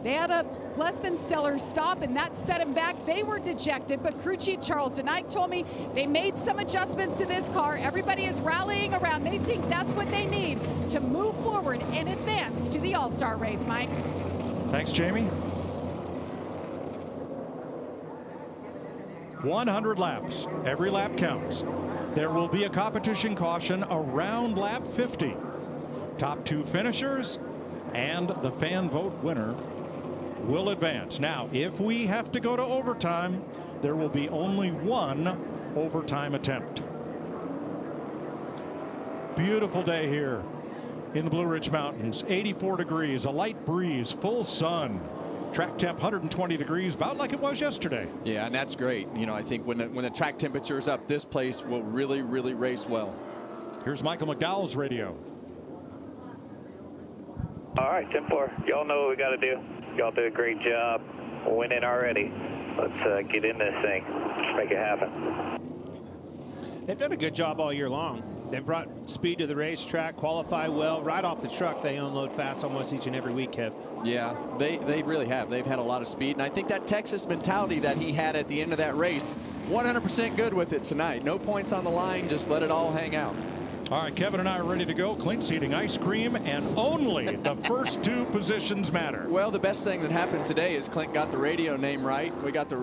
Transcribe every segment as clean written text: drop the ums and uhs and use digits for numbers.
They had a less than stellar stop, and that set them back. They were dejected, but crew chief Charles DeKnight told me they made some adjustments to this car. Everybody is rallying around. They think that's what they need to move forward and advance to the All-Star race, Mike. Thanks, Jamie. 100 laps. Every lap counts. There will be a competition caution around lap 50. Top 2 finishers and the fan vote winner will advance. Now, if we have to go to overtime, there will be only 1 overtime attempt. Beautiful day here in the Blue Ridge Mountains. 84 degrees, a light breeze, full sun. Track temp 120 degrees, about like it was yesterday. Yeah, and that's great. You know, I think when the track temperature is up, this place will really, really race well. Here's Michael McDowell's radio. All right, 10-4. Y'all know what we got to do. Y'all did a great job winning already. Let's get in this thing. Make it happen. They've done a good job all year long. They've brought speed to the racetrack, qualify well. Right off the truck, they unload fast almost each and every week, Kev. Yeah, they really have. They've had a lot of speed. And I think that Texas mentality that he had at the end of that race, 100% good with it tonight. No points on the line. Just let it all hang out. All right, Kevin and I are ready to go. Clint's eating ice cream, and only the first 2 positions matter. Well, the best thing that happened today is Clint got the radio name right. We got the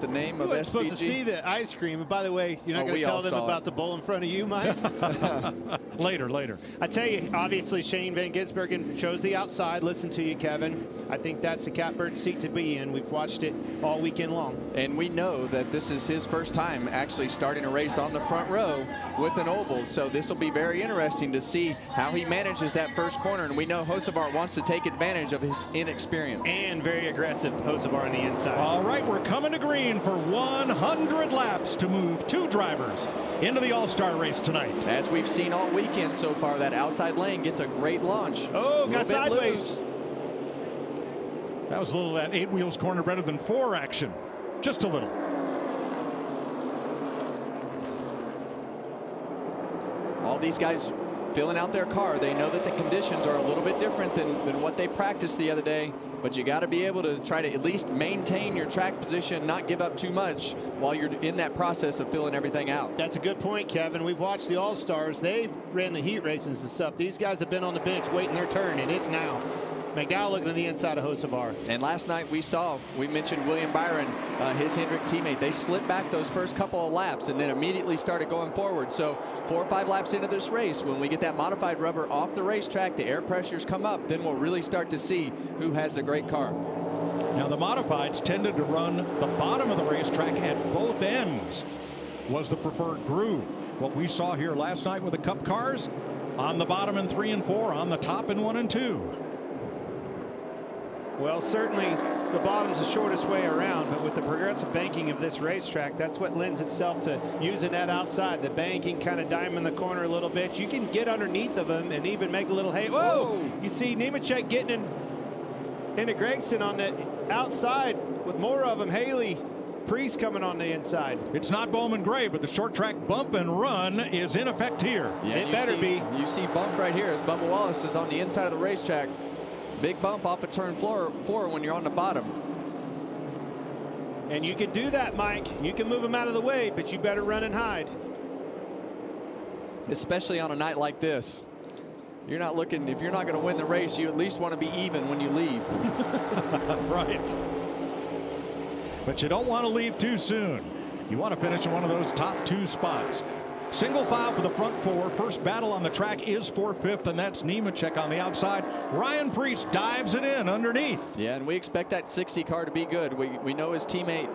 name of SVG. We're supposed to see the ice cream. And by the way, you're not going to tell them about the bowl in front of you, Mike? Later. I tell you, obviously, Shane Van Gisbergen chose the outside. Listen to you, Kevin. I think that's the catbird seat to be in. We've watched it all weekend long. And we know that this is his first time actually starting a race on the front row with an oval. So this will be very interesting to see how he manages that first corner. And we know Hocevar wants to take advantage of his inexperience. And very aggressive Hocevar on the inside. All right, we're coming to green for 100 laps to move 2 drivers into the All-Star race tonight. As we've seen all weekend so far, that outside lane gets a great launch. Oh, got sideways. Loose. That was a little of that 8 wheels corner better than 4 action. Just a little. All these guys filling out their car, they know that the conditions are a little bit different than what they practiced the other day, but you got to be able to try to at least maintain your track position, not give up too much while you're in that process of filling everything out. That's a good point, Kevin. We've watched the All-Stars. They ran the heat races and stuff. These guys have been on the bench waiting their turn, and it's now. McDowell looking to the inside of Hocevar. And last night we mentioned William Byron, his Hendrick teammate. They slid back those first couple of laps and then immediately started going forward. So 4 or 5 laps into this race, when we get that modified rubber off the racetrack, the air pressures come up, then we'll really start to see who has a great car. Now the modifieds tended to run the bottom of the racetrack at both ends was the preferred groove. What we saw here last night with the Cup cars on the bottom in 3 and 4, on the top in 1 and 2. Well, certainly the bottom's the shortest way around, but with the progressive banking of this racetrack, that's what lends itself to using that outside. The banking kind of diamond the corner a little bit. You can get underneath of them and even make a little hay. Whoa! You see Nemechek getting into Gregson on the outside with more of them. Haley Priest coming on the inside. It's not Bowman Gray, but the short track bump and run is in effect here. Yeah, it better be. You see bump right here as Bubba Wallace is on the inside of the racetrack. Big bump off of turn 4 when you're on the bottom. And you can do that, Mike. You can move them out of the way, but you better run and hide. Especially on a night like this. You're not looking, if you're not going to win the race, you at least want to be even when you leave. Right. But you don't want to leave too soon. You want to finish in one of those top 2 spots. Single file for the front 4. First battle on the track is for 5th, and that's Nemechek on the outside. Ryan Priest dives it in underneath. Yeah, and we expect that 60 car to be good. We know his teammate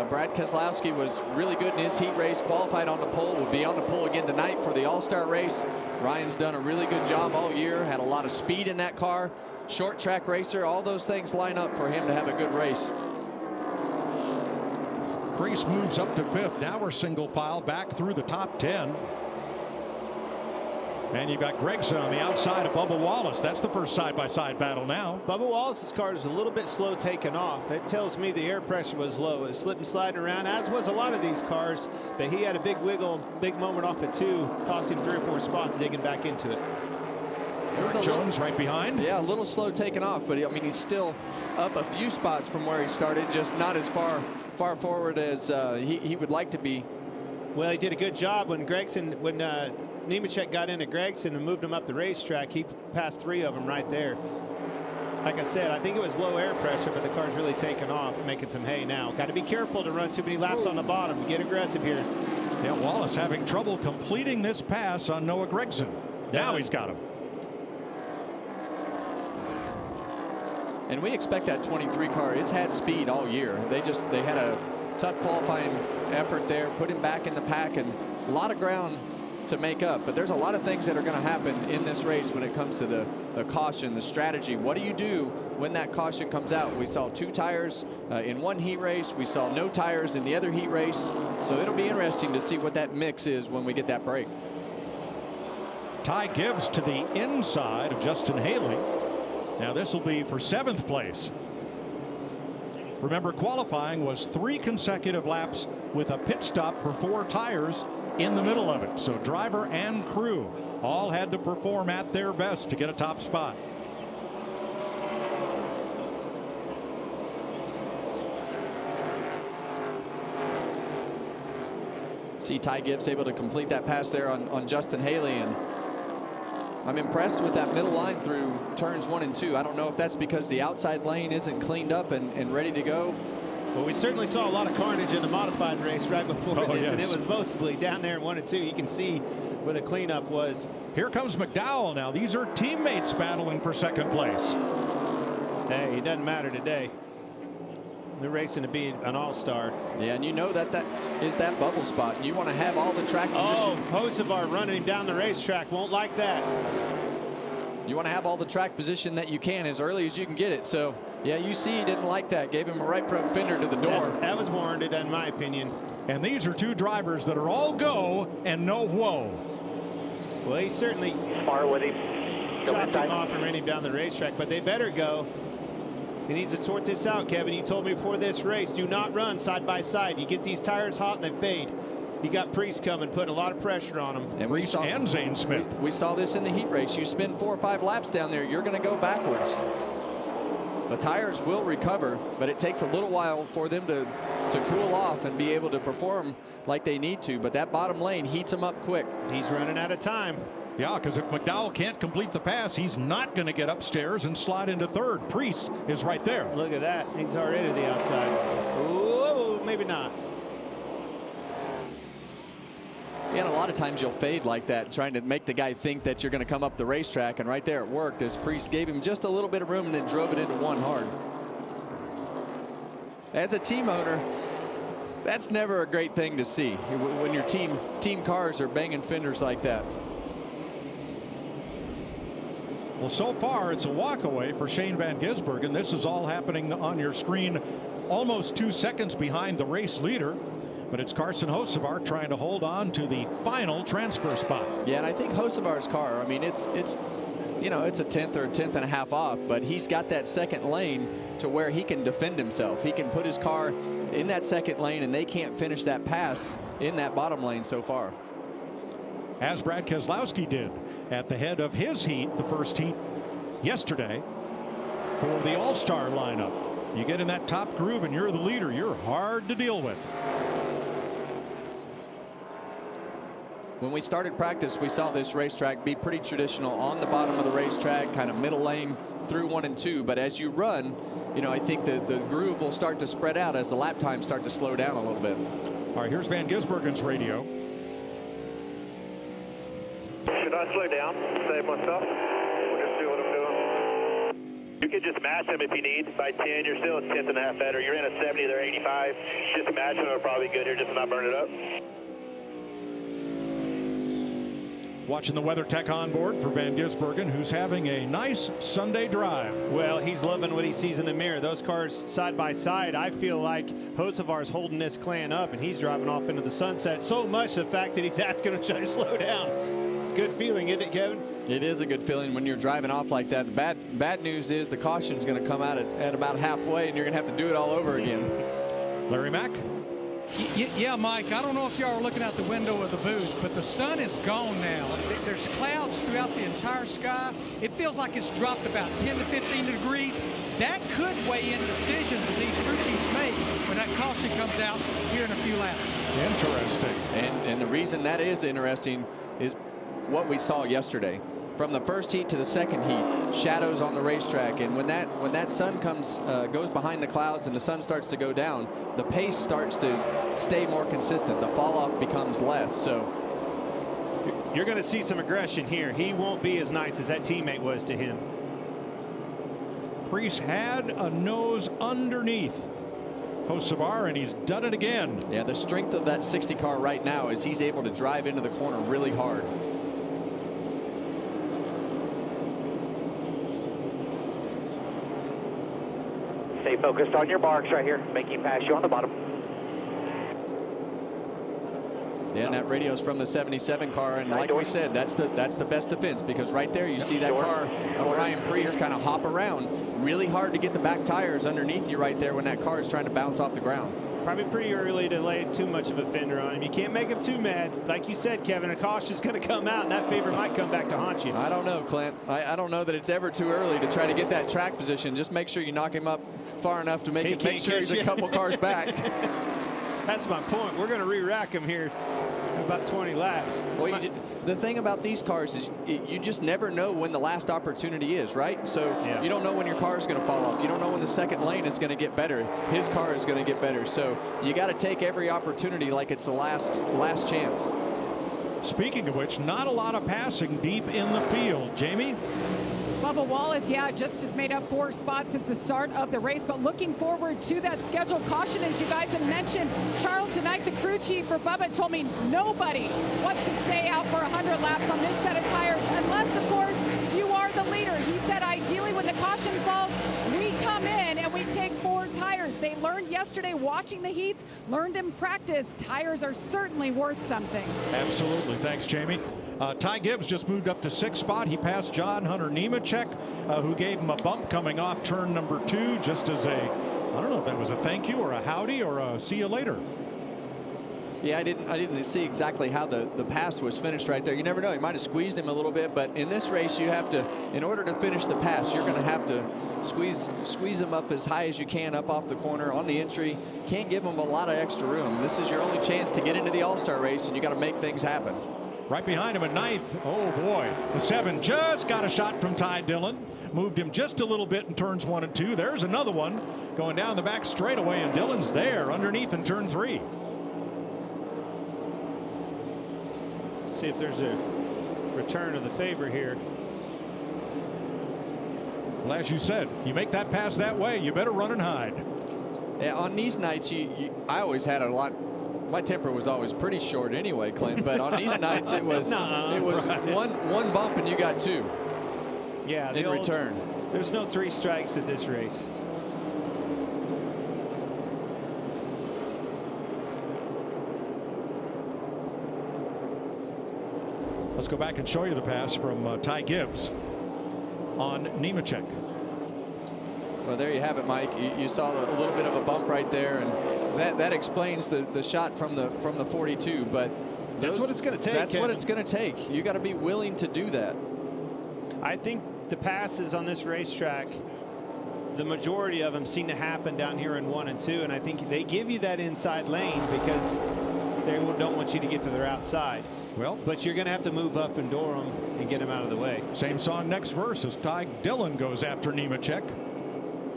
Brad Keselowski was really good in his heat race, qualified on the pole, will be on the pole again tonight for the All-Star race. Ryan's done a really good job all year, had a lot of speed in that car, short track racer, all those things line up for him to have a good race. Priest moves up to 5th. Now we're single file back through the top 10. And you've got Gregson on the outside of Bubba Wallace. That's the first side-by-side battle now. Bubba Wallace's car is a little bit slow taking off. It tells me the air pressure was low. It was slipping, sliding around, as was a lot of these cars. But he had a big wiggle, big moment off of 2, cost him 3 or 4 spots digging back into it. Jones right behind. Yeah, a little slow taking off, but I mean, he's still up a few spots from where he started, just not as far forward as he would like to be. Well, he did a good job when Nemechek got into Gregson and moved him up the racetrack. He passed 3 of them right there. Like I said, I think it was low air pressure, but the car's really taken off, making some hay now. Got to be careful to run too many laps on the bottom. Get aggressive here. Yeah, Wallace having trouble completing this pass on Noah Gregson. Now he's got him. And we expect that 23 car. It's had speed all year. They had a tough qualifying effort there, put him back in the pack, and a lot of ground to make up. But there's a lot of things that are going to happen in this race when it comes to the caution, the strategy. What do you do when that caution comes out? We saw 2 tires in one heat race. We saw no tires in the other heat race. So it'll be interesting to see what that mix is when we get that break. Ty Gibbs to the inside of Justin Haley. Now this will be for 7th place. Remember, qualifying was 3 consecutive laps with a pit stop for 4 tires in the middle of it. So driver and crew all had to perform at their best to get a top spot. See Ty Gibbs able to complete that pass there on Justin Haley, and I'm impressed with that middle line through turns 1 and 2. I don't know if that's because the outside lane isn't cleaned up and ready to go. Well, we certainly saw a lot of carnage in the modified race right before this, yes. and it was mostly down there in 1 and 2. You can see where the cleanup was. Here comes McDowell now. These are teammates battling for 2nd place. Hey, it doesn't matter today. They're racing to be an all-star. Yeah, and you know that is that bubble spot. You want to have all the track position. Oh, Hocevar running him down the racetrack won't like that. You want to have all the track position that you can as early as you can get it. So, yeah, you see he didn't like that. Gave him a right front fender to the door. That was warranted, in my opinion. And these are 2 drivers that are all go and no whoa. Well, he certainly Smart with him. chopped him off and ran him down the racetrack, but they better go. He needs to sort this out, Kevin. You told me before this race, do not run side by side. You get these tires hot and they fade. You got Priest coming, putting a lot of pressure on him. And Priest and Zane Smith. We saw this in the heat race. You spin 4 or 5 laps down there, you're going to go backwards. The tires will recover, but it takes a little while for them to cool off and be able to perform like they need to. But that bottom lane heats them up quick. He's running out of time. Yeah, because if McDowell can't complete the pass, he's not going to get upstairs and slide into 3rd. Priest is right there. Look at that. He's already to the outside. Whoa, maybe not. And a lot of times you'll fade like that, trying to make the guy think that you're going to come up the racetrack, and right there it worked as Priest gave him just a little bit of room and then drove it into 1 hard. As a team owner, that's never a great thing to see when your team cars are banging fenders like that. Well, so far it's a walkaway for Shane Van Gisbergen. This is all happening on your screen almost 2 seconds behind the race leader. But it's Carson Hocevar trying to hold on to the final transfer spot. Yeah, and I think Hocevar's car, I mean, it's you know, it's a 10th or a 10th and a half off, but he's got that 2nd lane to where he can defend himself. He can put his car in that 2nd lane, and they can't finish that pass in that bottom lane so far. As Brad Keselowski did at the head of his heat, the 1st heat yesterday, for the all-star lineup. You get in that top groove and you're the leader, you're hard to deal with. When we started practice, we saw this racetrack be pretty traditional on the bottom of the racetrack, kind of middle lane through 1 and 2. But as you run, you know, I think the groove will start to spread out as the lap times start to slow down a little bit. All right, here's Van Gisbergen's radio. Should I slow down, save myself? We'll just do what I'm doing. You can just match them if you need. By 10, you're still a 10th and a half better. You're in a 70, they're 85. Just match them, they're probably good here just to not burn it up. Watching the WeatherTech on board for Van Gisbergen, who's having a nice Sunday drive. Well, he's loving what he sees in the mirror. Those cars side by side, I feel like Hocevar's holding this clan up, and he's driving off into the sunset. So much the fact that he's going to try to slow down. It's a good feeling, isn't it, Kevin? It is a good feeling when you're driving off like that. The bad news is the caution's going to come out at about halfway, and you're going to have to do it all over again. Larry Mack. Yeah, Mike, I don't know if y'all are looking out the window of the booth, but the sun is gone now. There's clouds throughout the entire sky. It feels like it's dropped about 10 to 15 degrees. That could weigh in decisions that these crew chiefs make when that caution comes out here in a few laps. Interesting. And the reason that is interesting is what we saw yesterday. From the first heat to the second heat, shadows on the racetrack, and when that sun goes behind the clouds and the sun starts to go down, the pace starts to stay more consistent. The fall off becomes less. So you're going to see some aggression here. He won't be as nice as that teammate was to him. Preece had a nose underneath Hocevar, and he's done it again. Yeah, the strength of that 60 car right now is he's able to drive into the corner really hard. Stay focused on your marks right here. Making pass you on the bottom. Yeah, and that radio's from the 77 car, and like we said, that's the best defense, because right there you see that car of Ryan Preece kind of hop around. Really hard to get the back tires underneath you right there when that car is trying to bounce off the ground. Probably pretty early to lay too much of a fender on him. You can't make him too mad. Like you said, Kevin, a caution's going to come out, and that favor might come back to haunt you. I don't know, Clint. I don't know that it's ever too early to try to get that track position. Just make sure you knock him up far enough to make sure he's a couple cars back. That's my point. We're going to re-rack him here in about 20 laps. Well, the thing about these cars is you just never know when the last opportunity is, right? So you don't know when your car is going to fall off. You don't know when the second lane is going to get better. His car is going to get better. So you got to take every opportunity like it's the last chance. Speaking of which, not a lot of passing deep in the field. Jamie? Bubba Wallace, yeah, just has made up 4 spots since the start of the race, but looking forward to that scheduled caution, as you guys have mentioned. Charles tonight, the crew chief for Bubba, told me nobody wants to stay out for 100 laps on this set of tires, unless, of course, you are the leader. He said ideally when the caution falls, we come in and we take 4 tires. They learned yesterday watching the heats, learned in practice. Tires are certainly worth something. Absolutely. Thanks, Jamie. Ty Gibbs just moved up to 6th spot. He passed John Hunter Nemechek, who gave him a bump coming off turn number 2, just as a, I don't know if that was a thank you or a howdy or a see you later. Yeah, I didn't see exactly how the pass was finished right there. You never know. He might have squeezed him a little bit, but in this race, you have to, in order to finish the pass, you're going to have to squeeze him up as high as you can up off the corner on the entry. Can't give him a lot of extra room. This is your only chance to get into the All-Star race, and you got to make things happen. Right behind him at 9th. Oh boy, the 7 just got a shot from Ty Dillon. Moved him just a little bit in turns 1 and 2. There's another one going down the back straightaway, and Dillon's there underneath in turn 3. Let's see if there's a return of the favor here. Well, as you said, you make that pass that way, you better run and hide. Yeah, on these nights, I always had a lot. My temper was always pretty short anyway, Clint, but on these nights it was one bump and you got 2. Yeah, in return. There's no 3 strikes at this race. Let's go back and show you the pass from Ty Gibbs on Nemechek. Well, there you have it, Mike. You saw a little bit of a bump right there, and that explains the shot from the 42. But that's what it's going to take. That's what it's going to take. You got to be willing to do that. I think the passes on this racetrack, the majority of them seem to happen down here in 1 and 2, and I think they give you that inside lane because they don't want you to get to their outside. Well, but you're going to have to move up and door them and get them out of the way. Same song next verse as Ty Dillon goes after Nemechek.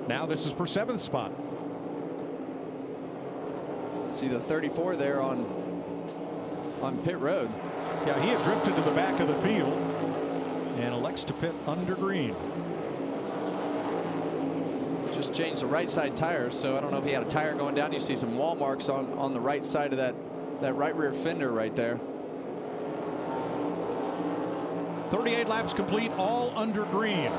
Now this is for 7th spot. See the 34 there on pit road. Yeah, he had drifted to the back of the field and elects to pit under green. Just changed the right side tires, so I don't know if he had a tire going down. You see some wall marks on the right side of that right rear fender right there. 38 laps complete, all under green.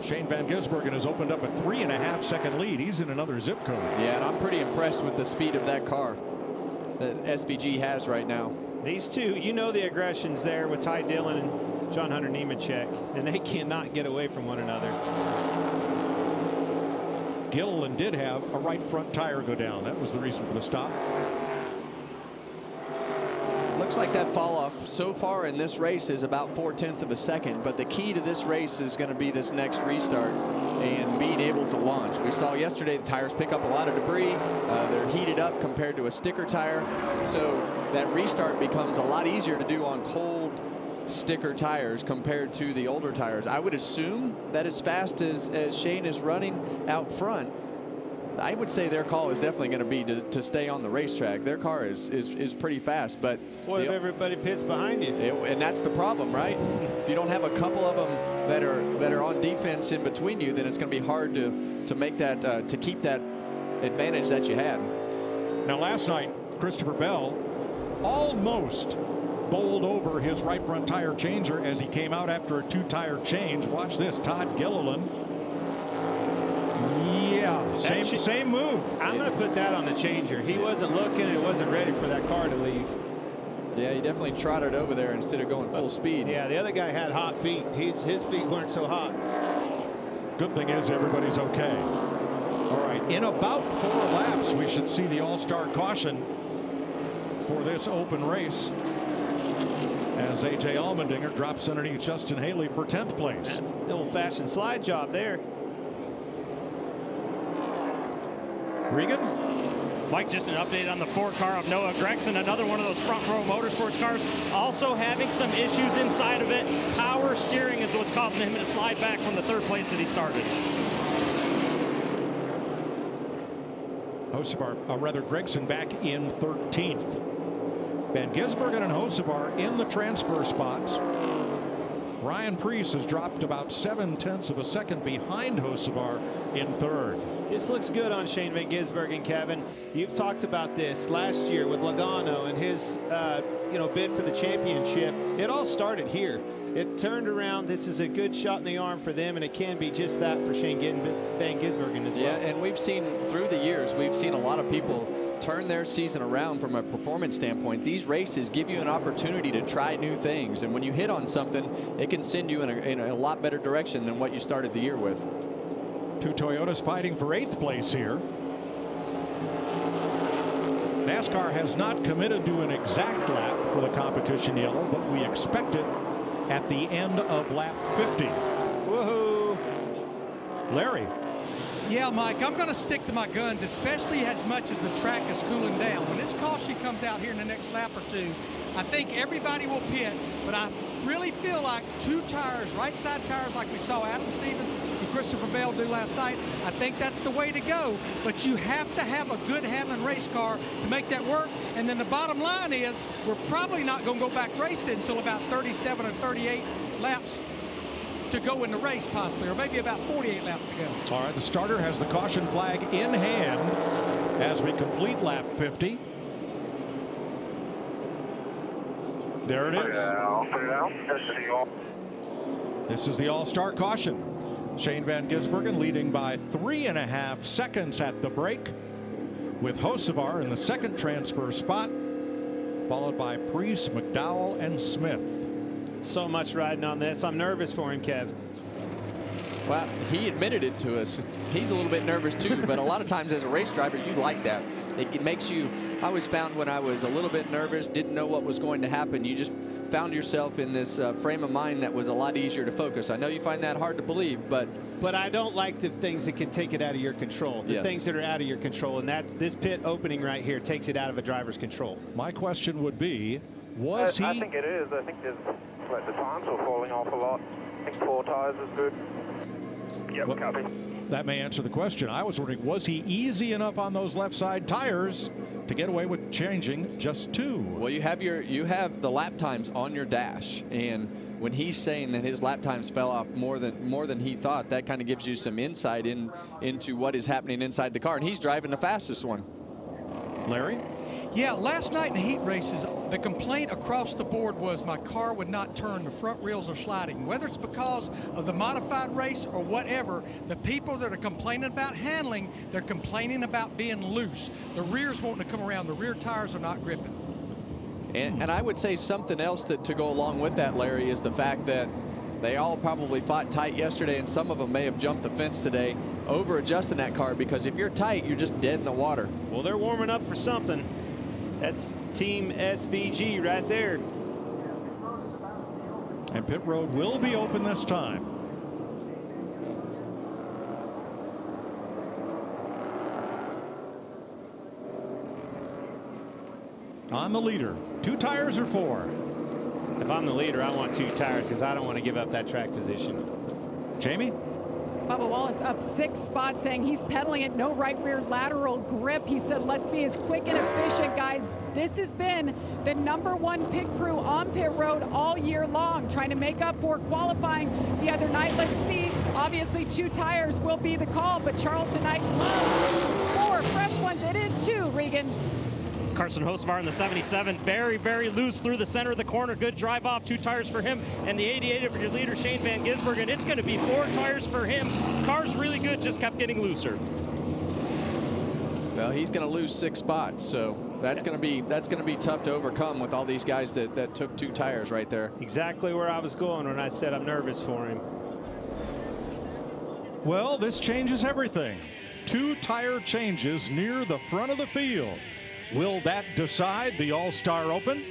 Shane Van Gisbergen has opened up a 3.5-second lead. He's in another zip code. Yeah, and I'm pretty impressed with the speed of that car that SVG has right now. These two, you know, the aggression's there with Ty Dillon and John Hunter Nemechek, and they cannot get away from one another. Gilliland did have a right front tire go down. That was the reason for the stop. Looks like that fall off so far in this race is about 0.4 of a second, but the key to this race is going to be this next restart and being able to launch. We saw yesterday the tires pick up a lot of debris. They're heated up compared to a sticker tire, so that restart becomes a lot easier to do on cold sticker tires compared to the older tires. I would assume that as fast as Shane is running out front, I would say their call is definitely going to be to stay on the racetrack. Their car is pretty fast, but what if everybody pits behind you? And that's the problem, right? If you don't have a couple of them that are on defense in between you, then it's going to be hard to make that to keep that advantage that you had. Now, last night, Christopher Bell almost bowled over his right front tire changer as he came out after a 2-tire change. Watch this, Todd Gilliland. Yeah, same move. I'm going to put that on the changer. He wasn't looking and wasn't ready for that car to leave. Yeah, he definitely trotted over there instead of going full speed. Yeah, the other guy had hot feet. His feet weren't so hot. Good thing is everybody's okay. All right, in about 4 laps, we should see the all-star caution for this open race as A.J. Allmendinger drops underneath Justin Haley for 10th place. That's the old-fashioned slide job there. Regan? Mike, just an update on the 4 car of Noah Gregson, another one of those front row motorsports cars, also having some issues inside of it. Power steering is what's causing him to slide back from the 3rd place that he started. Gregson back in 13th. Van Gisbergen and Hocevar in the transfer spots. Ryan Preece has dropped about 0.7 of a second behind Hocevar in 3rd. This looks good on Shane Van Gisbergen, Kevin. You've talked about this last year with Logano and his bid for the championship. It all started here. It turned around. This is a good shot in the arm for them, and it can be just that for Shane Van Gisbergen as well. Yeah, and we've seen through the years, we've seen a lot of people turn their season around from a performance standpoint. These races give you an opportunity to try new things, and when you hit on something, it can send you in a lot better direction than what you started the year with. 2 Toyotas fighting for 8th place here. NASCAR has not committed to an exact lap for the competition yellow, but we expect it at the end of lap 50. Woohoo! Larry. Yeah, Mike, I'm going to stick to my guns, especially as much as the track is cooling down. When this caution comes out here in the next lap or 2, I think everybody will pit, but I really feel like 2 tires, right side tires like we saw Adam Stevens and Christopher Bell do last night. I think that's the way to go, but you have to have a good handling race car to make that work. And then the bottom line is we're probably not going to go back racing until about 37 or 38 laps to go in the race, possibly, or maybe about 48 laps to go. All right, the starter has the caution flag in hand as we complete lap 50. There it is. This is the all-star caution. Shane Van Gisbergen leading by 3.5 seconds at the break, with Hocevar in the 2nd transfer spot, followed by Preece, McDowell, and Smith. So much riding on this. I'm nervous for him, Kev. Well, he admitted it to us. He's a little bit nervous too, but a lot of times as a race driver, you like that. It makes you, I always found when I was a little bit nervous, didn't know what was going to happen, you just found yourself in this frame of mind that was a lot easier to focus. I know you find that hard to believe, but I don't like the things that can take it out of your control. The things that are out of your control, and this pit opening right here takes it out of a driver's control. My question would be, was he? I think it is. I think there's the tires are falling off a lot. I think 4 tires is good. Yep, well, copy. That may answer the question. I was wondering, was he easy enough on those left side tires to get away with changing just 2? Well, you have the lap times on your dash, and when he's saying that his lap times fell off more than he thought, that kind of gives you some insight into what is happening inside the car, and he's driving the fastest one. Larry? Yeah, last night in the heat races, the complaint across the board was my car would not turn, the front wheels are sliding. Whether it's because of the modified race or whatever, the people that are complaining about handling, they're complaining about being loose. The rear's wanting to come around, the rear tires are not gripping. And I would say something else to go along with that, Larry, is the fact that they all probably fought tight yesterday, and some of them may have jumped the fence today, over adjusting that car, because if you're tight, you're just dead in the water. Well, they're warming up for something. That's Team SVG right there. And pit road will be open this time. On the leader, 2 tires or 4? If I'm the leader, I want 2 tires because I don't want to give up that track position. Jamie? Bubba Wallace up 6 spots, saying he's pedaling it, no right rear lateral grip. He said, let's be as quick and efficient, guys. This has been the #1 pit crew on pit road all year long, trying to make up for qualifying the other night. Let's see. Obviously, 2 tires will be the call, but Charles tonight loves 4 fresh ones. It is 2, Regan. Carson Hocevar in the 77, very, very loose through the center of the corner. Good drive off, 2 tires for him. And the 88 of your leader, Shane Van Gisbergen, it's going to be 4 tires for him. Car's really good, just kept getting looser. Well, he's going to lose 6 spots, so that's going to be tough to overcome with all these guys that took 2 tires right there. Exactly where I was going when I said I'm nervous for him. Well, this changes everything. 2 tire changes near the front of the field. Will that decide the All-Star Open?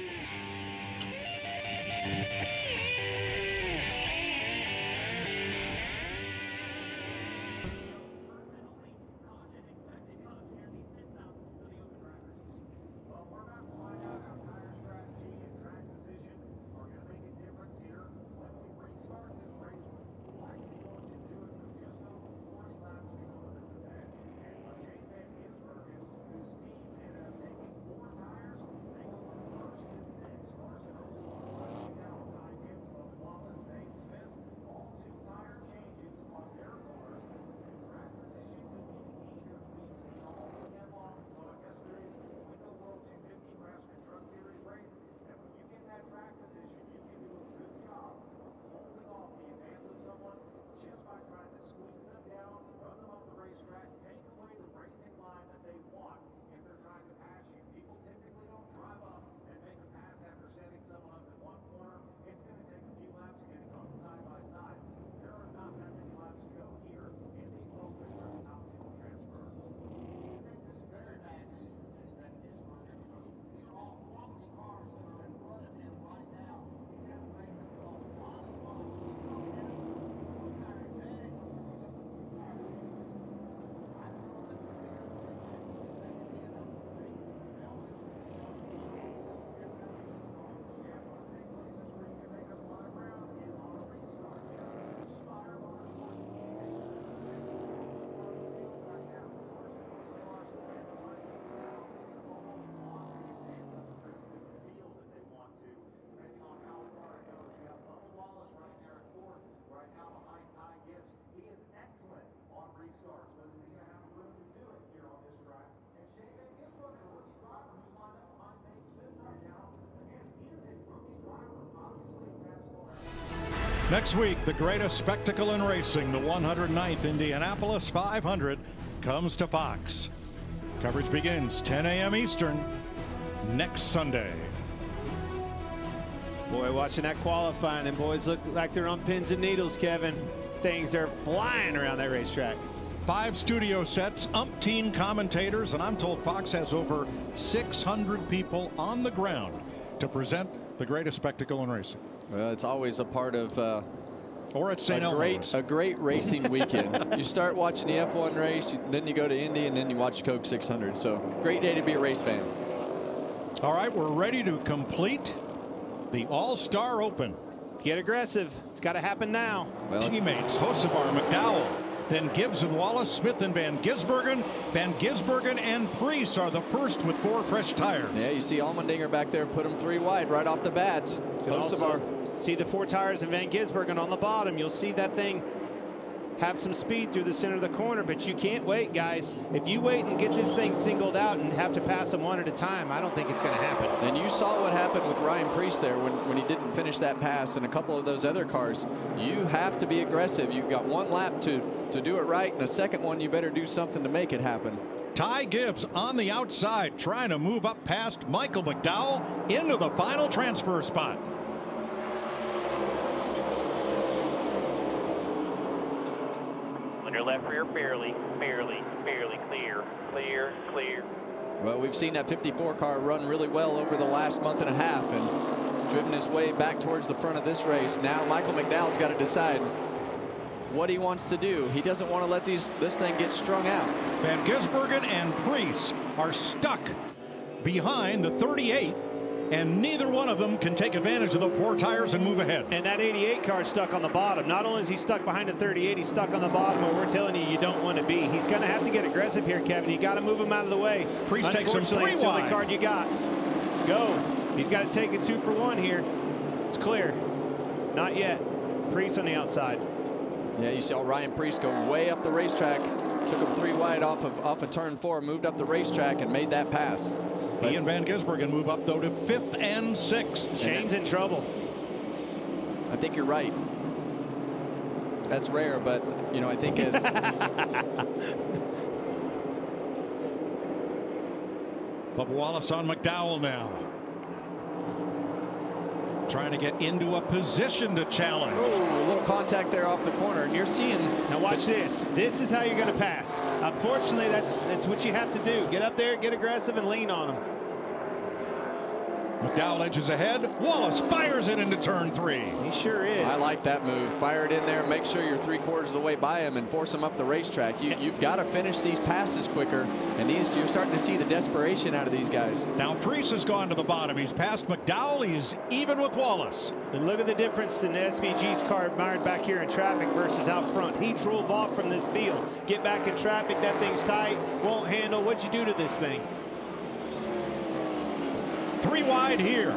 Next week, the greatest spectacle in racing, the 109th Indianapolis 500, comes to Fox. Coverage begins 10 a.m. Eastern next Sunday. Boy, watching that qualifying, and boys look like they're on pins and needles, Kevin. Things are flying around that racetrack. 5 studio sets, umpteen commentators, and I'm told Fox has over 600 people on the ground to present the greatest spectacle in racing. Well, it's always a part of or at St. Elmo's. A great racing weekend. You start watching the F1 race, then you go to Indy, and then you watch Coke 600. So great day to be a race fan. All right, we're ready to complete the All-Star Open. Get aggressive. It's got to happen now. Well, teammates Hocevar, McDowell, then Gibbs and Wallace, Smith and Van Gisbergen. Van Gisbergen and Preece are the first with 4 fresh tires. Yeah, you see Allmendinger back there, put them 3 wide right off the bat. Hocevar. See the 4 tires of Van Gisbergen on the bottom. You'll see that thing have some speed through the center of the corner, but you can't wait, guys. If you wait and get this thing singled out and have to pass them one at a time, I don't think it's going to happen. And you saw what happened with Ryan Preece there when he didn't finish that pass, and a couple of those other cars. You have to be aggressive. You've got 1 lap to do it right, and the second one you better do something to make it happen. Ty Gibbs on the outside trying to move up past Michael McDowell into the final transfer spot. On your left rear, barely clear. Clear. Well, we've seen that 54 car run really well over the last month and a half and driven his way back towards the front of this race. Now Michael McDowell's got to decide what he wants to do. He doesn't want to let this thing get strung out. Van Gisbergen and Preece are stuck behind the 38, and neither one of them can take advantage of the 4 tires and move ahead. And that 88 car is stuck on the bottom. Not only is he stuck behind the 38, he's stuck on the bottom where we're telling you don't want to be. He's going to have to get aggressive here, Kevin. You got to move him out of the way. Preece takes him 3 it's the only wide. card you got. Go. He's got to take it 2 for 1 here. It's clear. Not yet. Preece on the outside. Yeah, you saw Ryan Preece go way up the racetrack, took him 3 wide off of turn 4, moved up the racetrack and made that pass. He and Van Gisbergen move up though to 5th and 6th. Shane's in trouble. I think you're right. That's rare, but you know, I think as Bubba Wallace on McDowell now, trying to get into a position to challenge. a little contact there off the corner, and you're seeing. Now watch this. This is how you're going to pass. Unfortunately, that's what you have to do. Get up there, get aggressive, and lean on him. McDowell edges ahead. Wallace fires it into turn 3. He sure is. I like that move. Fire it in there, make sure you're 3/4 of the way by him and force him up the racetrack. You've got to finish these passes quicker, and you're starting to see the desperation out of these guys. Now Preece has gone to the bottom. He's past McDowell. He's even with Wallace. And look at the difference in SVG's car mired back here in traffic versus out front. He drove off from this field. Get back in traffic. That thing's tight. Won't handle. What'd you do to this thing? 3 wide here.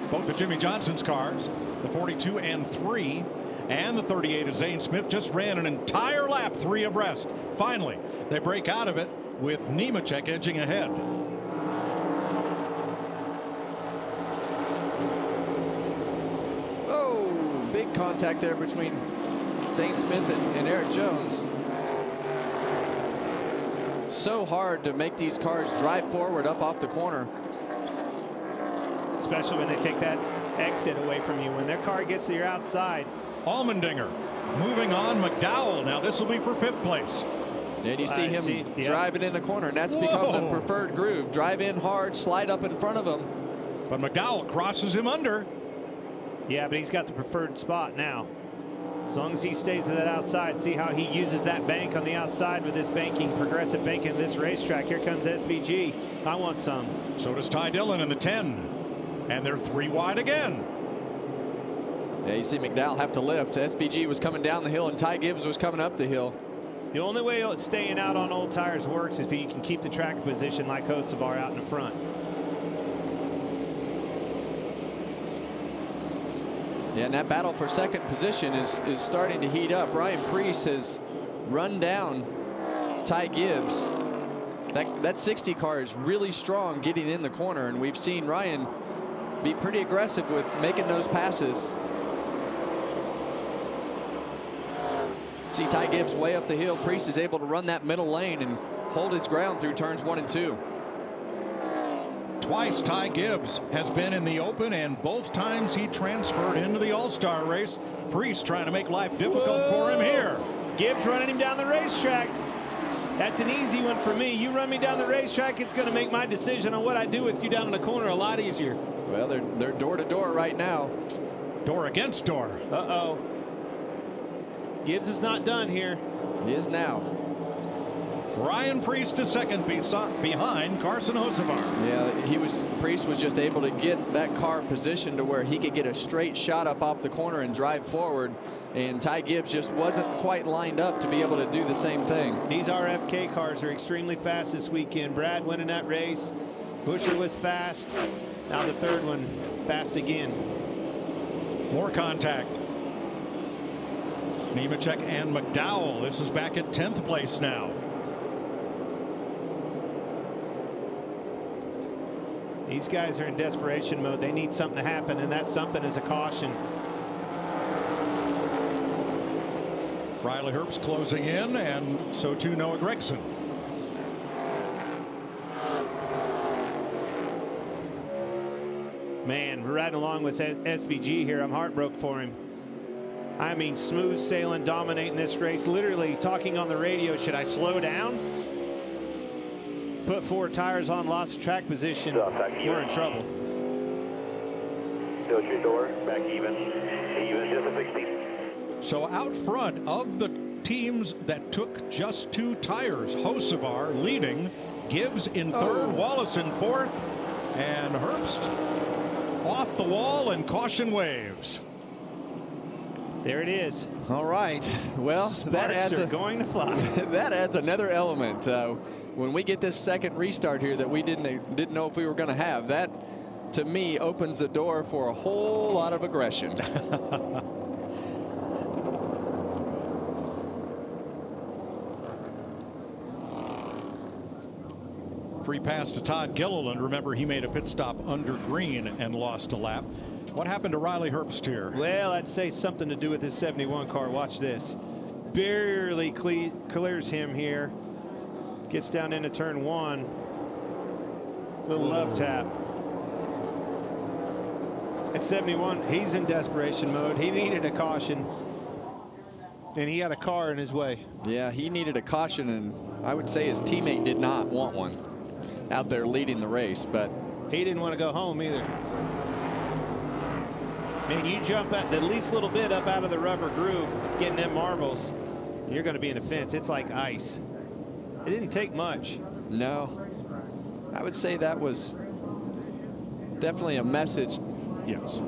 Both of Jimmy Johnson's cars, the 42 and 3, and the 38 of Zane Smith, just ran an entire lap 3 abreast. Finally, they break out of it with Nemechek edging ahead. Oh, big contact there between Zane Smith and Eric Jones. So hard to make these cars drive forward up off the corner. Especially when they take that exit away from you. When their car gets to your outside. Allmendinger moving on McDowell. Now this will be for 5th place. And you see him driving in the corner, and that's become the preferred groove. Drive in hard, slide up in front of him. But McDowell crosses him under. Yeah, but he's got the preferred spot now. As long as he stays to that outside, see how he uses that bank on the outside with this banking, progressive banking of this racetrack. Here comes SVG. I want some. So does Ty Dillon in the 10. And they're 3 wide again. Yeah, you see McDowell have to lift. SVG was coming down the hill, and Ty Gibbs was coming up the hill. The only way staying out on old tires works is if you can keep the track position like Hocevar out in the front. Yeah, and that battle for second position is starting to heat up. Ryan Preece has run down Ty Gibbs. That 60 car is really strong getting in the corner, and we've seen Ryan be pretty aggressive with making those passes. See Ty Gibbs way up the hill. Preece is able to run that middle lane and hold his ground through turns 1 and 2. Twice Ty Gibbs has been in the open, and both times he transferred into the All-Star race. Preece trying to make life difficult for him here. Gibbs running him down the racetrack. That's an easy one for me. You run me down the racetrack, it's going to make my decision on what I do with you down in the corner a lot easier. Well, they're door to door right now. Door against door. Uh-oh. Gibbs is not done here. He is now. Ryan Preece to second behind Carson Hocevar. Yeah, Preece was just able to get that car positioned to where he could get a straight shot up off the corner and drive forward. And Ty Gibbs just wasn't quite lined up to be able to do the same thing. These RFK cars are extremely fast this weekend. Brad winning that race. Buscher was fast. Now the third one, fast again. More contact. Nemechek and McDowell. This is back at 10th place now. These guys are in desperation mode. They need something to happen, and that something is a caution. Riley Herbst closing in, and so too Noah Gregson. Man, we're riding along with SVG here. I'm heartbroken for him. I mean, smooth sailing, dominating this race. Literally talking on the radio, should I slow down? Put 4 tires on, lost track position. We're in trouble. Tilt your door, back even. Even, just a 60. So out front of the teams that took just 2 tires, Hocevar leading, Gibbs in third, Wallace in fourth, and Herbst off the wall and caution waves. There it is. All right. Well, that adds going to fly. That adds another element. When we get this second restart here that we didn't know if we were going to have, that to me opens the door for a whole lot of aggression. Free pass to Todd Gilliland. Remember, he made a pit stop under green and lost a lap. What happened to Riley Herbst here? Well, I'd say something to do with his 71 car. Watch this. Barely clears him here. Gets down into turn 1. Little love tap. At 71, he's in desperation mode. He needed a caution. And he had a car in his way. Yeah, he needed a caution, and I would say his teammate did not want one out there leading the race, but he didn't want to go home either. Man, you jump at the least little bit up out of the rubber groove, getting them marbles, you're going to be in a fence. It's like ice. It didn't take much. No, I would say that was definitely a message. Yes.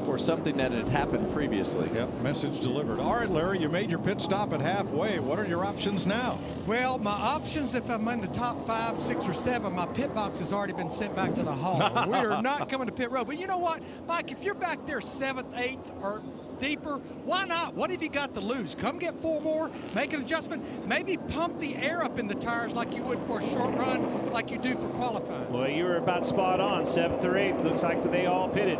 For something that had happened previously. Yep, message delivered. All right, Larry, you made your pit stop at halfway. What are your options now? Well, my options, if I'm in the top 5, 6, or 7, my pit box has already been sent back to the hall. We are not coming to pit road. But you know what, Mike, if you're back there 7th, 8th, or deeper, why not? What have you got to lose? Come get 4 more, make an adjustment, maybe pump the air up in the tires like you would for a short run, like you do for qualifying. Well, you were about spot on. 7th or 8th, looks like they all pitted.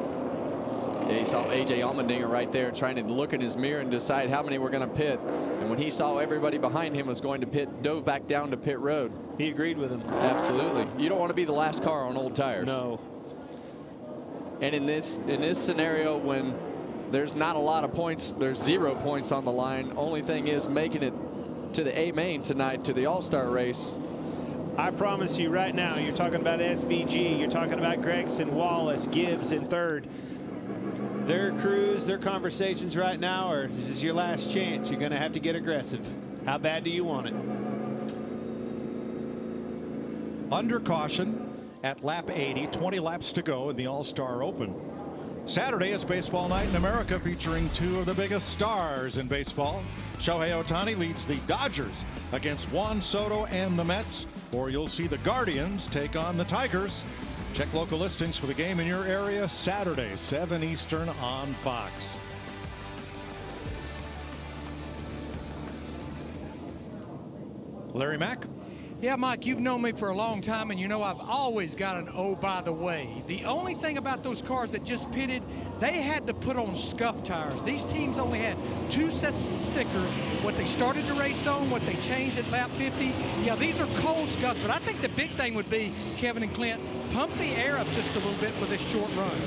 Yeah, he saw A.J. Allmendinger right there trying to look in his mirror and decide how many were going to pit. And when he saw everybody behind him was going to pit, dove back down to pit road. He agreed with him. Absolutely. You don't want to be the last car on old tires. No. And in this scenario, when there's not a lot of points, there's 0 points on the line. Only thing is making it to the A main tonight, to the All-Star race. I promise you right now, you're talking about SVG, you're talking about Gregson, Wallace, Gibbs in third. Their crews, their conversations right now are, this is your last chance. You're going to have to get aggressive. How bad do you want it? Under caution at lap 80, 20 laps to go in the All-Star Open. Saturday is Baseball Night in America, featuring 2 of the biggest stars in baseball. Shohei Ohtani leads the Dodgers against Juan Soto and the Mets, or you'll see the Guardians take on the Tigers. Check local listings for the game in your area Saturday, 7 Eastern on Fox. Larry Mack. Yeah, Mike, you've known me for a long time, and you know I've always got an oh, by the way. The only thing about those cars that just pitted, they had to put on scuff tires. These teams only had 2 sets of stickers, what they started the race on, what they changed at lap 50. Yeah, these are cold scuffs, but I think the big thing would be, Kevin and Clint, pump the air up just a little bit for this short run.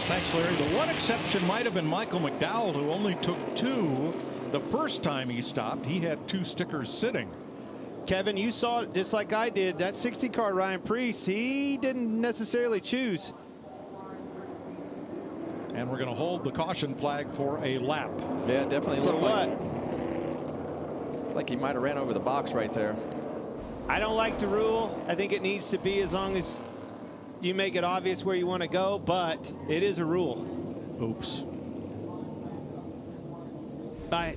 Thanks, Larry. The one exception might have been Michael McDowell, who only took 2 the first time he stopped. He had 2 stickers sitting. Kevin, you saw it just like I did. That 60 car Ryan Preece, he didn't necessarily choose. And we're going to hold the caution flag for a lap. Yeah, it definitely For looked what? like he might have ran over the box right there. I don't like the rule. I think it needs to be as long as you make it obvious where you want to go, but it is a rule. Oops. I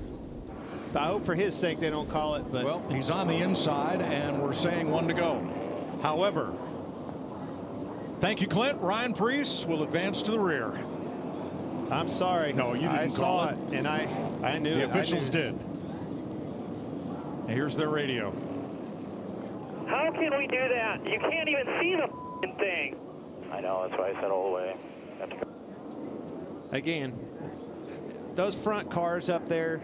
hope for his sake they don't call it. But well, he's on the inside, and we're saying 1 to go. However, thank you, Clint. Ryan Preece will advance to the rear. I'm sorry. No, you didn't I call saw it, and I knew the it. officials did. And here's their radio. How can we do that? You can't even see the f***ing thing. I know, that's why I said all the way. Again, those front cars up there,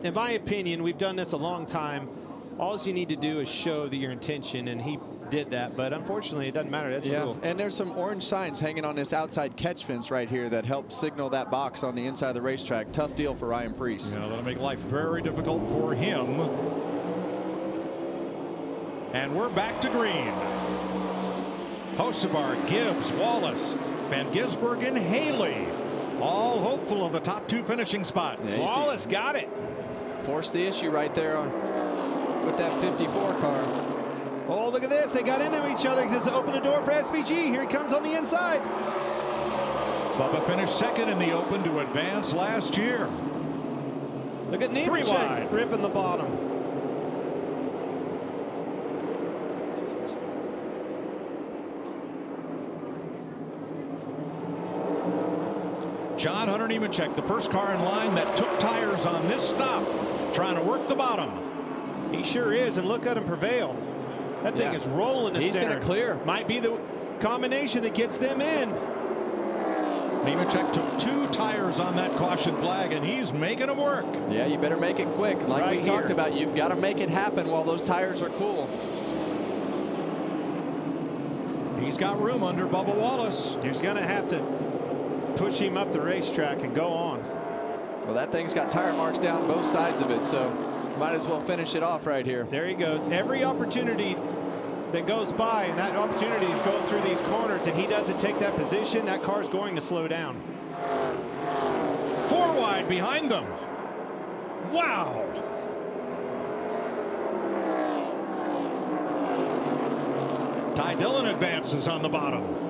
in my opinion, we've done this a long time. All you need to do is show that your intention, and did that, but unfortunately it doesn't matter. That's a rule. And there's some orange signs hanging on this outside catch fence right here that help signal that box on the inside of the racetrack. Tough deal for Ryan Preece. Yeah, that'll make life very difficult for him. And we're back to green. Hocevar, Gibbs, Wallace, Van Gisbergen, Haley, all hopeful of the top 2 finishing spots. Yeah, Wallace got it. Forced the issue right there with that 54 car. Oh, look at this. They got into each other because it opened the door for SVG. Here he comes on the inside. Bubba finished second in the Open to advance last year. Look at Nemechek ripping the bottom. John Hunter Nemechek, the first car in line that took tires on this stop, trying to work the bottom. He sure is, and look at him prevail. That thing is rolling the center. He's going to clear. Might be the combination that gets them in. Nemechek took 2 tires on that caution flag, and he's making them work. Yeah, you better make it quick. Like we talked about, you've got to make it happen while those tires are cool. He's got room under Bubba Wallace. He's going to have to push him up the racetrack and go on. Well, that thing's got tire marks down both sides of it, so might as well finish it off right here. There he goes. Every opportunity that goes by, and that opportunity is going through these corners, and he doesn't take that position, that car's going to slow down. 4 wide behind them. Wow. Ty Dillon advances on the bottom.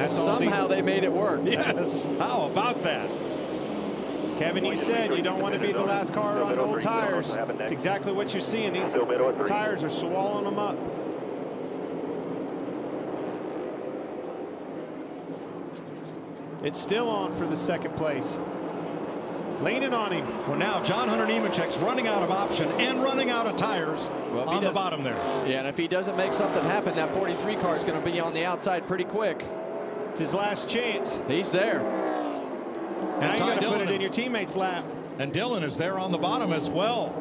Somehow they made it work. Yes. How about that? Kevin, you said you don't want to be the last car on old tires. It's exactly what you're seeing. These tires are swallowing them up. It's still on for the second place. Leaning on him. Well, now John Hunter Nemechek's running out of option and running out of tires on the bottom there. Yeah, and if he doesn't make something happen, that 43 car is going to be on the outside pretty quick. It's his last chance. He's there. Now you're going to put it in your teammate's lap. And Dillon is there on the bottom as well.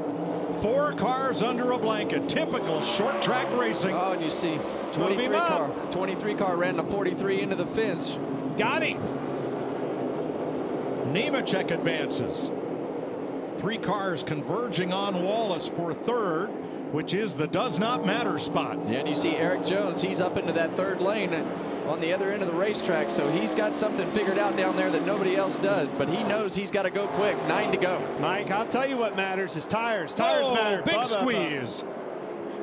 4 cars under a blanket. Typical short track racing. Oh, and you see 23 car ran the 43 into the fence. Got him. Nemechek advances. 3 cars converging on Wallace for third, which is the does not matter spot. Yeah, and you see Eric Jones, he's up into that third lane on the other end of the racetrack, so he's got something figured out down there that nobody else does, but he knows he's got to go quick. 9 to go. Mike, I'll tell you what matters is tires. Tires matter. Big squeeze.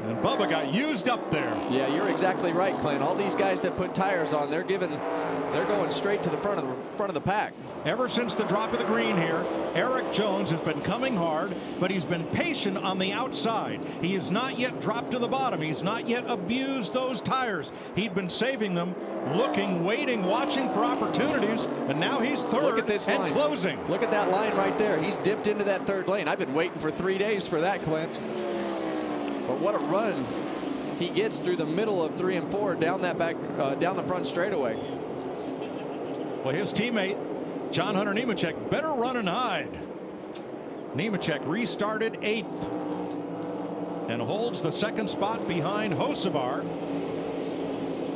And Bubba got used up there. Yeah, you're exactly right, Clint. All these guys that put tires on, they're going straight to the front of the pack. Ever since the drop of the green here, Eric Jones has been coming hard, but he's been patient on the outside. He has not yet dropped to the bottom. He's not yet abused those tires. He'd been saving them, looking, waiting, watching for opportunities, and now he's third. Look at this line. Closing. Look at that line right there. He's dipped into that third lane. I've been waiting for 3 days for that, Clint. But what a run he gets through the middle of 3 and 4 down that down the front straightaway. Well, his teammate John Hunter Nemechek better run and hide. Nemechek restarted 8th and holds the second spot behind Hocevar,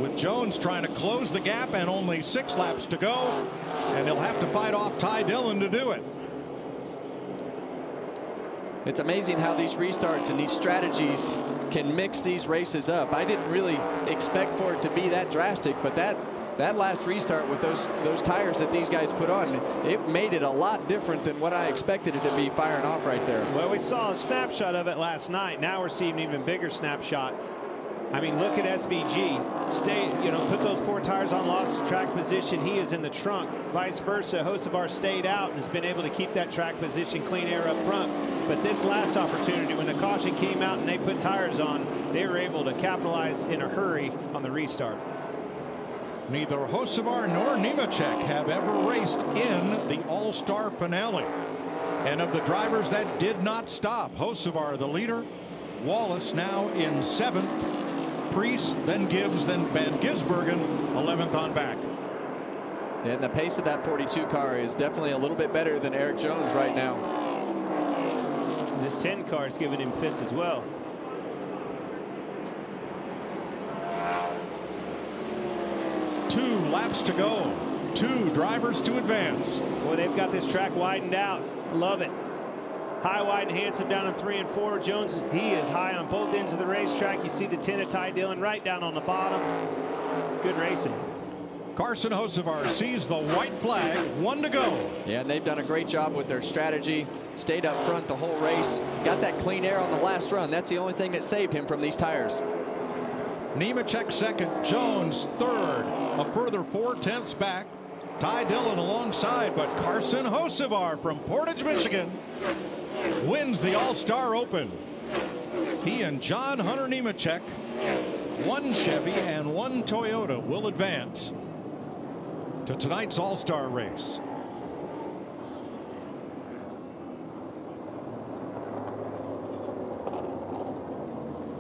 with Jones trying to close the gap and only 6 laps to go, and he'll have to fight off Ty Dillon to do it. It's amazing how these restarts and these strategies can mix these races up. I didn't really expect for it to be that drastic, but that last restart with those tires that these guys put on, it made it a lot different than what I expected it to be firing off right there. Well, we saw a snapshot of it last night. Now we're seeing an even bigger snapshot. I mean, look at SVG. Put those 4 tires on, lost track position. He is in the trunk. Vice versa, Hocevar stayed out and has been able to keep that track position, clean air up front. But this last opportunity, when the caution came out and they put tires on, they were able to capitalize in a hurry on the restart. Neither Hocevar nor Nemechek have ever raced in the All-Star finale. And of the drivers that did not stop, Hocevar the leader, Wallace now in 7th, Preece, then Gibbs, then Van Gisbergen, 11th on back. And the pace of that 42 car is definitely a little bit better than Eric Jones right now. This 10 car is giving him fits as well. laps to go. 2 drivers to advance. Boy, they've got this track widened out. Love it. High, wide, and handsome down on 3 and 4. Jones, he is high on both ends of the racetrack. You see the 10 of Ty Dillon right down on the bottom. Good racing. Carson Hocevar sees the white flag. 1 to go. Yeah, and they've done a great job with their strategy. Stayed up front the whole race. Got that clean air on the last run. That's the only thing that saved him from these tires. Nemechek second. Jones third. A further 4/10 back. Ty Dillon alongside, but Carson Hocevar from Portage, Michigan wins the All-Star Open. He and John Hunter Nemechek, 1 Chevy and 1 Toyota, will advance to tonight's All-Star race.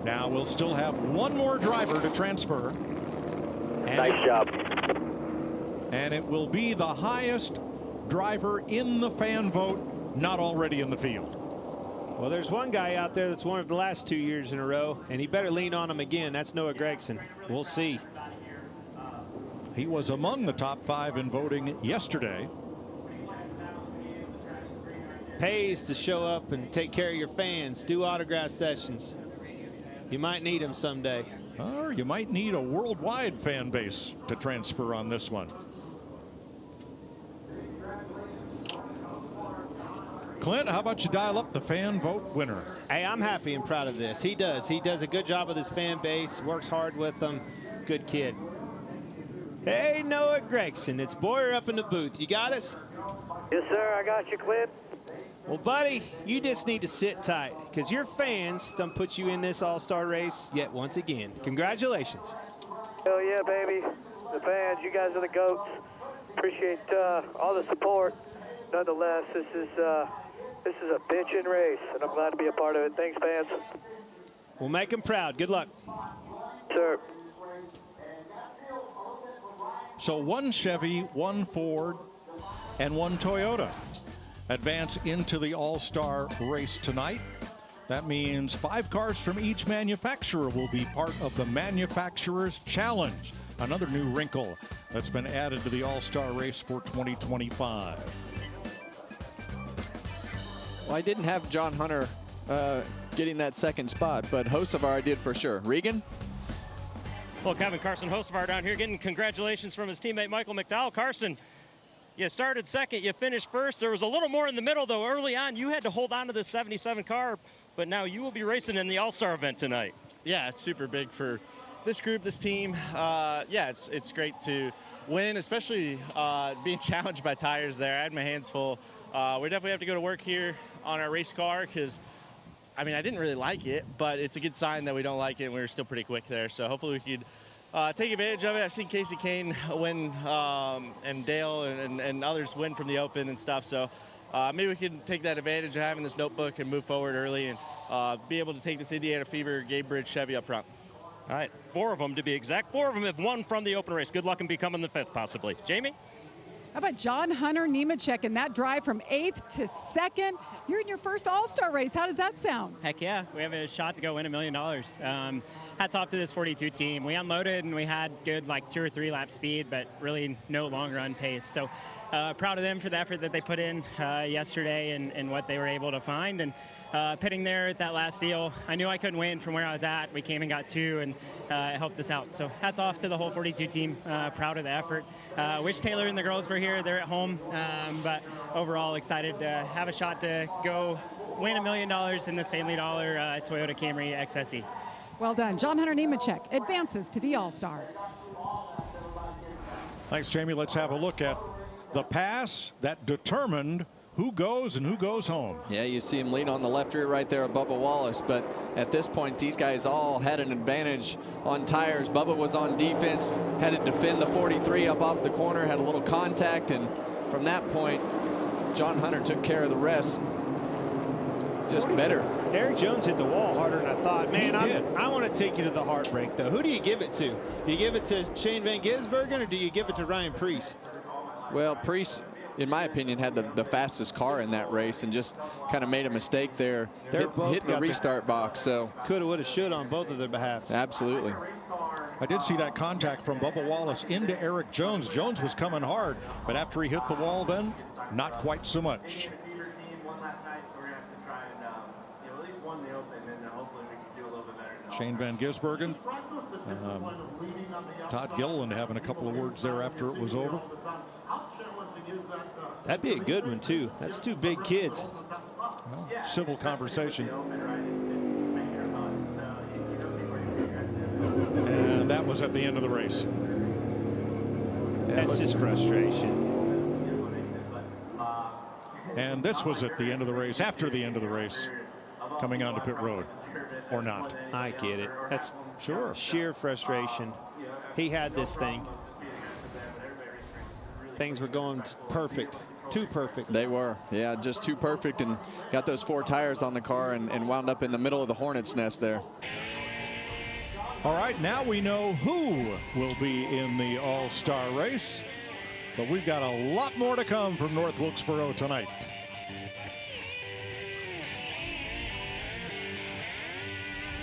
Now we'll still have 1 more driver to transfer. Nice job. And it will be the highest driver in the fan vote not already in the field. Well, there's one guy out there that's won it the last 2 years in a row, and he better lean on him again. That's Noah Gragson. We'll see. He was among the top 5 in voting yesterday. Pays to show up and take care of your fans. Do autograph sessions. You might need them someday. Or you might need a worldwide fan base to transfer on this one. Clint, how about you dial up the fan vote winner? Hey, I'm happy and proud of this. He does. He does a good job with his fan base, works hard with them. Good kid. Hey, Noah Gragson. It's Boyer up in the booth. You got us? Yes, sir. I got you, Clint. Well, buddy, you just need to sit tight because your fans done put you in this all-star race yet once again. Congratulations. Hell yeah, baby. The fans, you guys are the GOATs. Appreciate all the support. Nonetheless, this is a bitchin' race, and I'm glad to be a part of it. Thanks, fans. We'll make them proud. Good luck. Sir. So 1 Chevy, 1 Ford, and 1 Toyota advance into the All-Star race tonight. That means 5 cars from each manufacturer will be part of the Manufacturer's Challenge, another new wrinkle that's been added to the All-Star race for 2025. Well, I didn't have John Hunter getting that second spot, but Hocevar did for sure. Regan? Well, Kevin, Carson Hocevar down here getting congratulations from his teammate Michael McDowell. Carson, you started second, you finished first. There was a little more in the middle, though. Early on, you had to hold on to the 77 car, but now you will be racing in the All-Star event tonight. Yeah, it's super big for this group, this team. Yeah, it's great to win, especially being challenged by tires there. I had my hands full. We definitely have to go to work here on our race car because, I mean, I didn't really like it, but it's a good sign that we don't like it, and we were still pretty quick there. So hopefully we could take advantage of it. I've seen Casey Kane win and Dale and others win from the Open and stuff. So maybe we can take that advantage of having this notebook and move forward early and be able to take this Indiana Fever Gabe Bridge Chevy up front. All right, 4 of them to be exact. 4 of them have won from the Open race. Good luck in becoming the 5th, possibly. Jamie? How about John Hunter Nemechek in that drive from 8th to 2nd? You're in your first All-Star race. How does that sound? Heck yeah. We have a shot to go win $1 million. Hats off to this 42 team. We unloaded and we had good 2 or 3 lap speed, but really no long run pace. So proud of them for the effort that they put in yesterday and what they were able to find. And pitting there at that last deal, I knew I couldn't win from where I was at. We came and got 2 and it helped us out. So hats off to the whole 42 team. Proud of the effort. Wish Taylor and the girls were here. They're at home. But overall excited to have a shot to go win $1 million in this Family Dollar Toyota Camry XSE. Well done. John Hunter Nemechek advances to the All-Star. Thanks, Jamie. Let's have a look at the pass that determined who goes and who goes home. Yeah, you see him lean on the left rear right there of Bubba Wallace, but at this point these guys all had an advantage on tires. Bubba was on defense, had to defend the 43 up off the corner, had a little contact, and from that point John Hunter took care of the rest. Just better. Eric Jones hit the wall harder than I thought. Man, I want to take you to the heartbreak, though. Who do you give it to? Do you give it to Shane Van Gisbergen or do you give it to Ryan Preece? Well, Preece, in my opinion, had the fastest car in that race and just kind of made a mistake there. Hit the restart box. So coulda, woulda, shoulda on both of their behalves. Absolutely. I did see that contact from Bubba Wallace into Eric Jones. Jones was coming hard, but after he hit the wall then, not quite so much. Shane Van Gisbergen, Todd Gilliland having a couple of words there after it was over. That'd be a good one too. That's two big kids. Well, civil conversation. And that was at the end of the race. That's just frustration. And this was at the end of the race, after the end of the race, coming onto pit road, or not. I get it. That's sure sheer frustration. He had this thing. Things were going perfect. Too perfect. They were, yeah, just too perfect, and got those 4 tires on the car and wound up in the middle of the hornet's nest there. All right, now we know who will be in the All-Star race, but we've got a lot more to come from North Wilkesboro tonight.